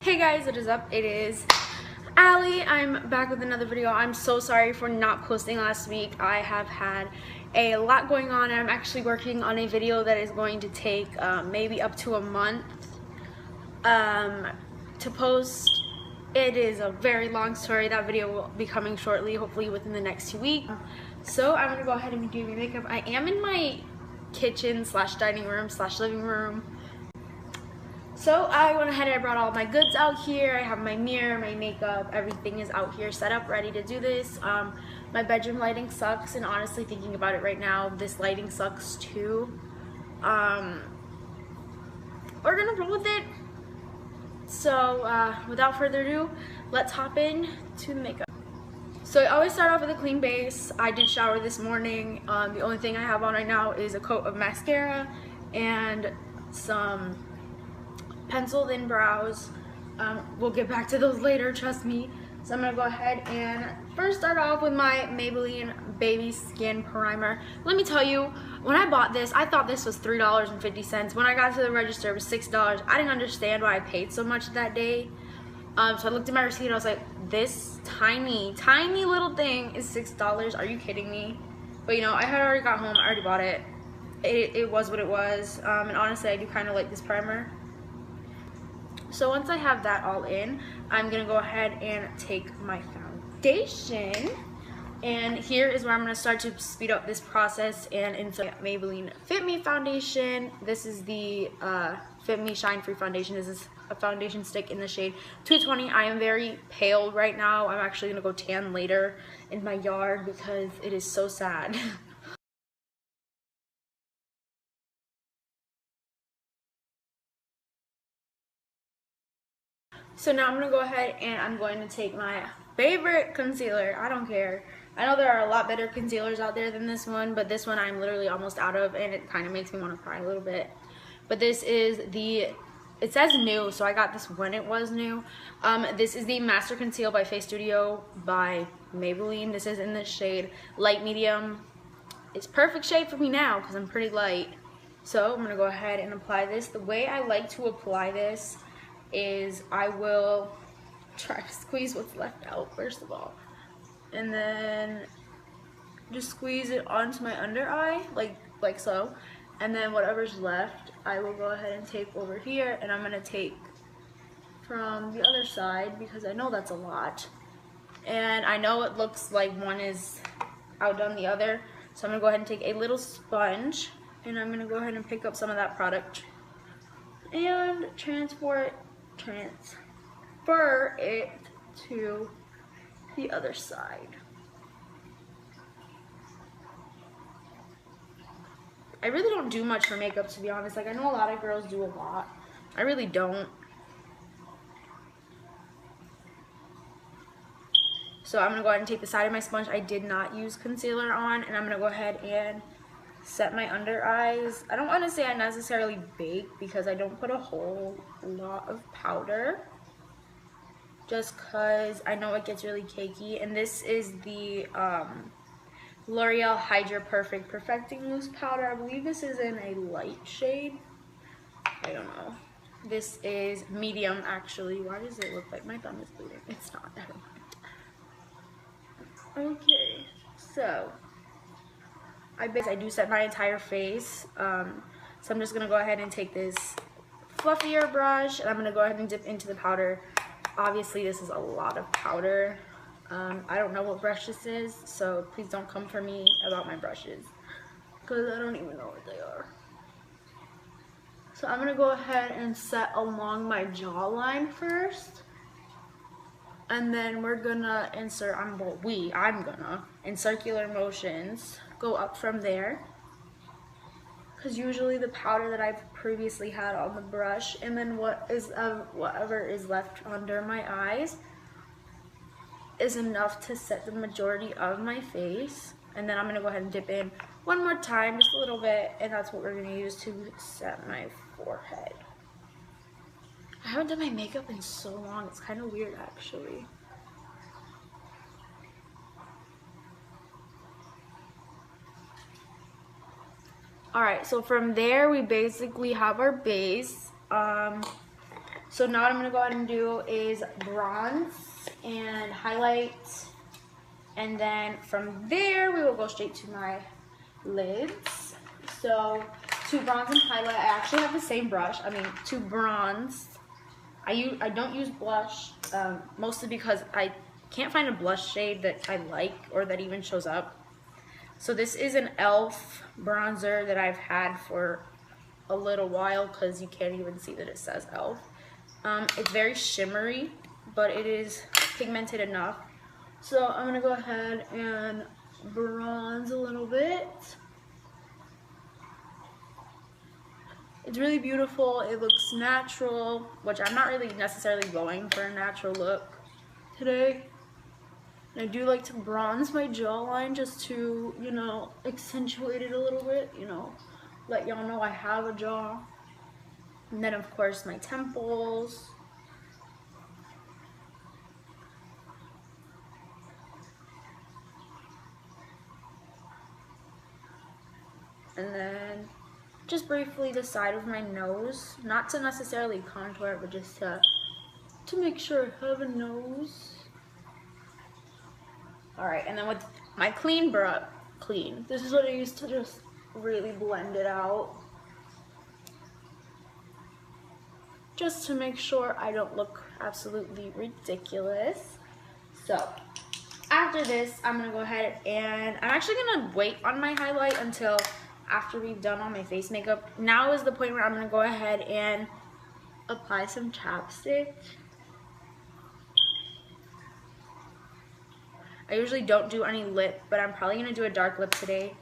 Hey guys, what is up? It is Allie. I'm back with another video. I'm so sorry for not posting last week. I have had a lot going on, and I'm actually working on a video that is going to take maybe up to a month to post. It is a very long story. That video will be coming shortly, hopefully within the next 2 weeks. So I'm gonna go ahead and do my makeup. I am in my kitchen slash dining room slash living room. So I went ahead and I brought all my goods out here. I have my mirror, my makeup, everything is out here set up, ready to do this. My bedroom lighting sucks, and honestly, thinking about it right now, this lighting sucks too. We're gonna roll with it. So without further ado, let's hop in to the makeup. So I always start off with a clean base. I did shower this morning. The only thing I have on right now is a coat of mascara and some penciled in brows. We'll get back to those later, trust me. So I'm gonna go ahead and first start off with my Maybelline Baby Skin Primer. Let me tell you, when I bought this, I thought this was $3.50. When I got to the register, it was $6. I didn't understand why I paid so much that day. So I looked at my receipt and I was like, this tiny little thing is $6. Are you kidding me? But you know, I had already got home, I already bought it. It was what it was. And honestly, I do kind of like this primer. So once I have that all in, I'm gonna go ahead and take my foundation, and here is where I'm gonna start to speed up this process and insert Maybelline Fit Me foundation. This is the Fit Me Shine Free foundation. This is a foundation stick in the shade 220. I am very pale right now. I'm actually gonna go tan later in my yard because it is so sad. So now I'm going to go ahead and I'm going to take my favorite concealer. I don't care. I know there are a lot better concealers out there than this one, but this one I'm literally almost out of, and it kind of makes me want to cry a little bit. But this is it says new, so I got this when it was new. This is the Master Conceal by Face Studio by Maybelline. This is in the shade light medium. It's perfect shade for me now because I'm pretty light. So I'm going to go ahead and apply this. The way I like to apply this is I will try to squeeze what's left out first of all, and then just squeeze it onto my under eye like so, and then whatever's left I will go ahead and take over here, and I'm gonna take from the other side because I know that's a lot, and I know it looks like one is outdone the other, so I'm gonna go ahead and take a little sponge, and I'm gonna go ahead and pick up some of that product and transfer it to the other side. I really don't do much for makeup, to be honest. Like, I know a lot of girls do a lot. I really don't. So I'm gonna go ahead and take the side of my sponge I did not use concealer on, and I'm gonna go ahead and set my under eyes. I don't want to say I necessarily bake because I don't put a whole lot of powder, just because I know it gets really cakey. And this is the L'Oreal Hydra Perfecting Loose Powder. I believe this is in a light shade. I don't know. This is medium, actually. Why does it look like my thumb is bleeding? It's not. Never mind. Okay, so I do set my entire face, so I'm just going to go ahead and take this fluffier brush, and I'm going to go ahead and dip into the powder. Obviously, this is a lot of powder. I don't know what brush this is, so please don't come for me about my brushes, because I don't even know what they are. So I'm going to go ahead and set along my jawline first, and then we're going to insert, I'm going to, in circular motions, go up from there, because usually the powder that I've previously had on the brush, and then whatever is left under my eyes is enough to set the majority of my face. And then I'm going to go ahead and dip in one more time, just a little bit, and that's what we're going to use to set my forehead. I haven't done my makeup in so long, it's kind of weird actually. Alright, so from there we basically have our base. So now what I'm gonna go ahead and do is bronze and highlight, and then from there we will go straight to my lids. So to bronze and highlight, I actually have the same brush. I mean, to bronze, I don't use blush, mostly because I can't find a blush shade that I like or that even shows up. So this is an e.l.f. bronzer that I've had for a little while, because you can't even see that it says e.l.f. It's very shimmery, but it is pigmented enough. So I'm gonna go ahead and bronze a little bit. It's really beautiful. It looks natural, which I'm not really necessarily going for a natural look today. And I do like to bronze my jawline just to, you know, accentuate it a little bit, you know, let y'all know I have a jaw. And then of course my temples. And then just briefly the side of my nose, not to necessarily contour it, but just to make sure I have a nose. Alright, and then with my clean brush, this is what I use to just really blend it out. Just to make sure I don't look absolutely ridiculous. So, after this, I'm going to go ahead and I'm actually going to wait on my highlight until after we've done all my face makeup. Now is the point where I'm going to go ahead and apply some chapstick. I usually don't do any lip, but I'm probably going to do a dark lip today.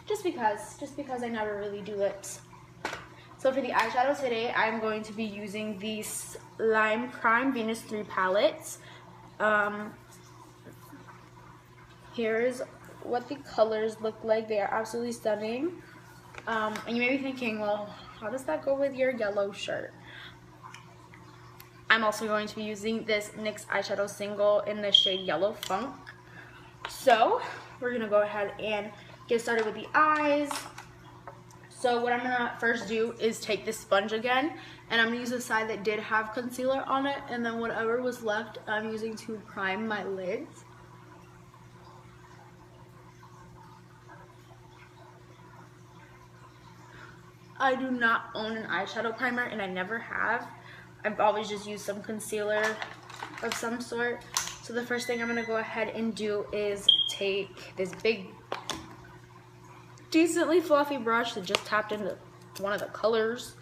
Just because I never really do lips. So for the eyeshadow today, I'm going to be using these Lime Crime Venus 3 palettes. Here's what the colors look like. They are absolutely stunning. And you may be thinking, well, how does that go with your yellow shirt? I'm also going to be using this NYX eyeshadow single in the shade Yellow Funk. So we're going to go ahead and get started with the eyes. So what I'm going to first do is take this sponge again, and I'm going to use the side that did have concealer on it, and then whatever was left I'm using to prime my lids. I do not own an eyeshadow primer, and I never have. I've always just used some concealer of some sort. So the first thing I'm going to go ahead and do is take this big, decently fluffy brush that just tapped into one of the colors.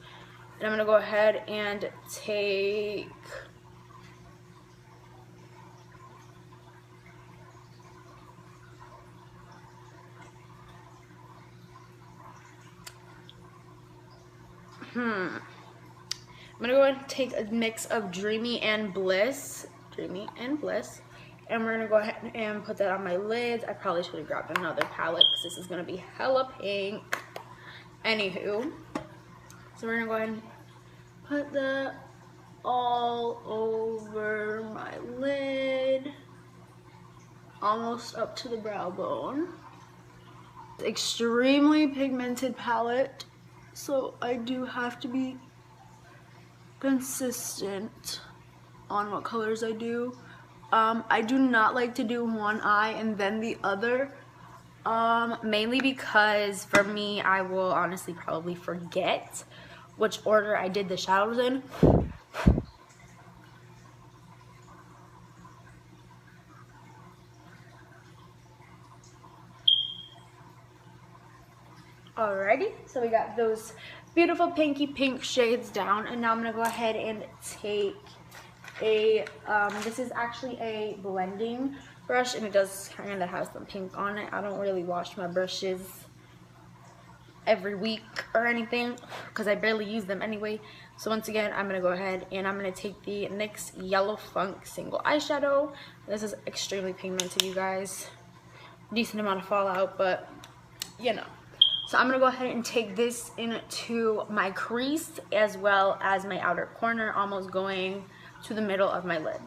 And I'm going to go ahead and take I'm gonna go ahead and take a mix of Dreamy and Bliss, and we're gonna go ahead and put that on my lids. I probably should have grabbed another palette because this is gonna be hella pink. Anywho, so we're gonna go ahead and put that all over my lid, almost up to the brow bone. Extremely pigmented palette, so I do have to be consistent on what colors I do. I do not like to do one eye and then the other, mainly because for me, I will honestly probably forget which order I did the shadows in. Alrighty, so we got those beautiful pinky pink shades down, and now I'm gonna go ahead and take a, this is actually a blending brush, and it does kind of have some pink on it. I don't really wash my brushes every week or anything because I barely use them anyway. So once again, I'm gonna go ahead and I'm gonna take the NYX Yellow Funk single eyeshadow. This is extremely pigmented, you guys. Decent amount of fallout, but you know. So I'm going to go ahead and take this into my crease as well as my outer corner, almost going to the middle of my lid.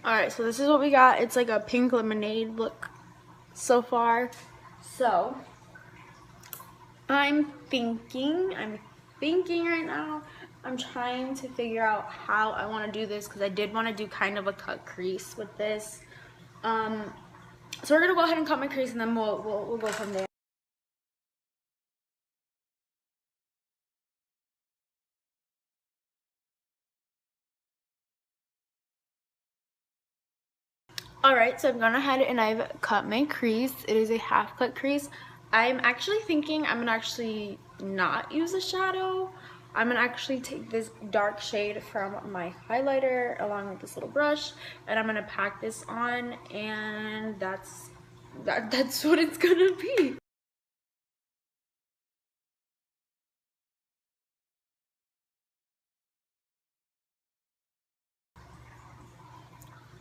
Alright, so this is what we got. It's like a pink lemonade look so far. So I'm thinking right now. I'm trying to figure out how I want to do this because I did want to do kind of a cut crease with this. So we're gonna go ahead and cut my crease and then we'll go from there. Alright, so I've gone ahead and I've cut my crease. It is a half cut crease. I'm actually thinking I'm gonna actually not use a shadow. I'm gonna actually take this dark shade from my highlighter along with this little brush, and I'm gonna pack this on, and that's what it's gonna be.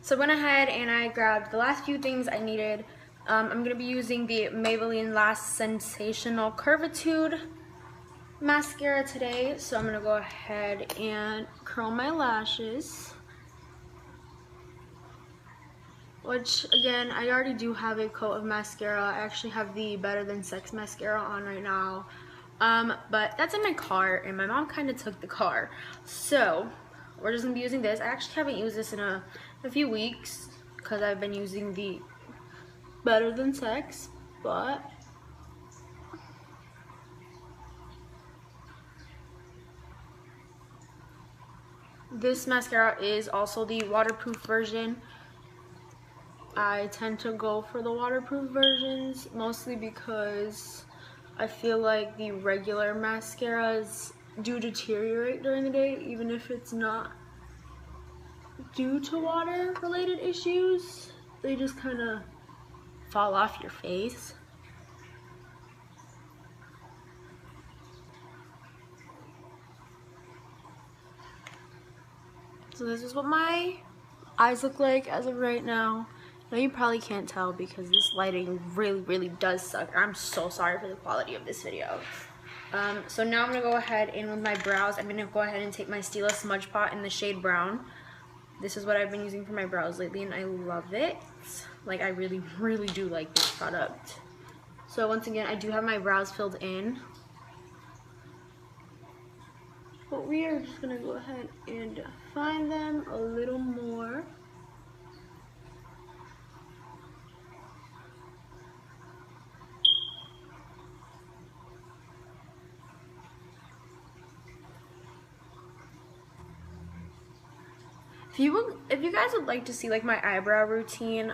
So I went ahead and I grabbed the last few things I needed. I'm going to be using the Maybelline Last Sensational Curvitude mascara today. So I'm going to go ahead and curl my lashes. Which, again, I already do have a coat of mascara. I actually have the Better Than Sex mascara on right now. But that's in my car, and my mom kind of took the car. So we're just going to be using this. I actually haven't used this in a few weeks because I've been using the Better Than Sex, but this mascara is also the waterproof version. I tend to go for the waterproof versions mostly because I feel like the regular mascaras do deteriorate during the day, even if it's not due to water related issues. They just kind of fall off your face. So this is what my eyes look like as of right now. Now you probably can't tell because this lighting really does suck. I'm so sorry for the quality of this video. So now I'm going to go ahead and with my brows, I'm going to go ahead and take my Stila Smudge Pot in the shade brown. This is what I've been using for my brows lately and I love it. Like, I really do like this product. So once again, I do have my brows filled in. But we are just going to go ahead and define them a little more. If you guys would like to see like my eyebrow routine,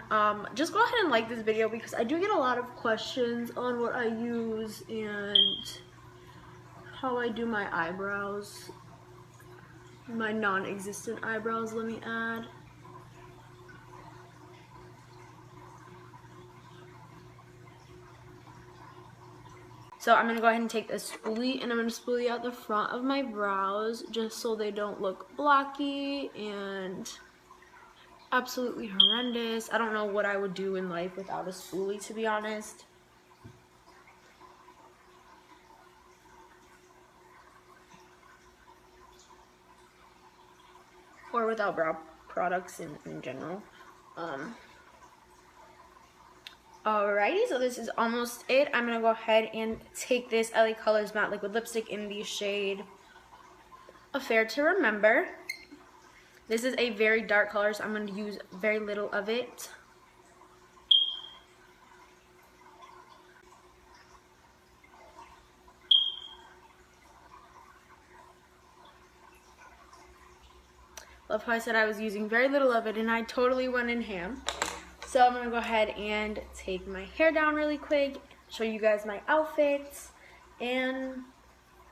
just go ahead and like this video because I do get a lot of questions on what I use and how I do my eyebrows. My non-existent eyebrows, let me add. So I'm going to go ahead and take this spoolie and I'm going to spoolie out the front of my brows just so they don't look blocky and absolutely horrendous. I don't know what I would do in life without a spoolie, to be honest. Or without brow products in general. Alrighty, so this is almost it. I'm going to go ahead and take this LA Colors Matte Liquid Lipstick in the shade Affair to Remember. This is a very dark color, so I'm going to use very little of it. Love how I said I was using very little of it, and I totally went in ham. So I'm going to go ahead and take my hair down really quick, show you guys my outfits, and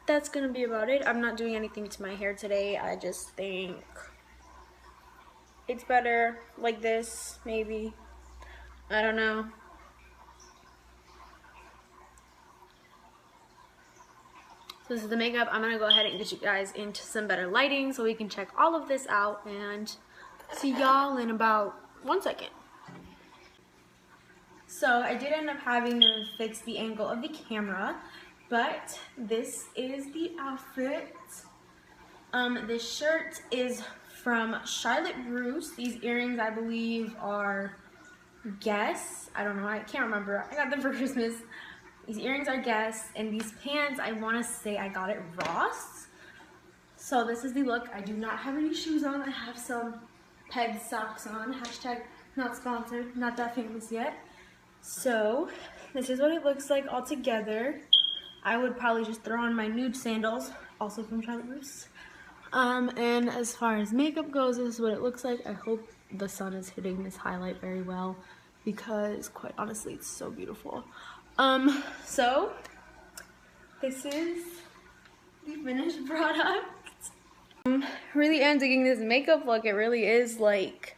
that's going to be about it. I'm not doing anything to my hair today. I just think it's better like this, maybe. I don't know. So this is the makeup. I'm going to go ahead and get you guys into some better lighting so we can check all of this out and see y'all in about 1 second. So I did end up having to fix the angle of the camera, but this is the outfit. This shirt is from Charlotte Bruce. These earrings, I believe, are Guess. I don't know. I can't remember. I got them for Christmas. These earrings are Guess, and these pants, I want to say I got it Ross. So this is the look. I do not have any shoes on. I have some Peg socks on. Hashtag not sponsored. Not that famous yet. So this is what it looks like all together. I would probably just throw on my nude sandals, also from Charlotte Bruce. And as far as makeup goes, this is what it looks like. I hope the sun is hitting this highlight very well because quite honestly, it's so beautiful. So this is the finished product. Really am digging this makeup look. It really is like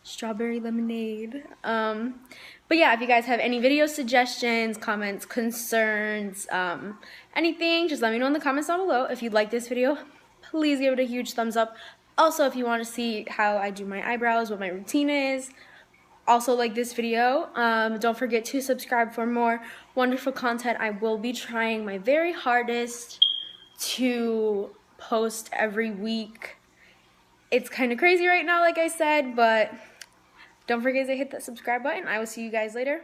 strawberry lemonade. But yeah, if you guys have any video suggestions, comments, concerns, anything, just let me know in the comments down below. If you like this video, please give it a huge thumbs up. Also, if you want to see how I do my eyebrows, what my routine is, also like this video. Don't forget to subscribe for more wonderful content. I will be trying my very hardest to post every week. It's kind of crazy right now, like I said, but don't forget to hit that subscribe button. I will see you guys later.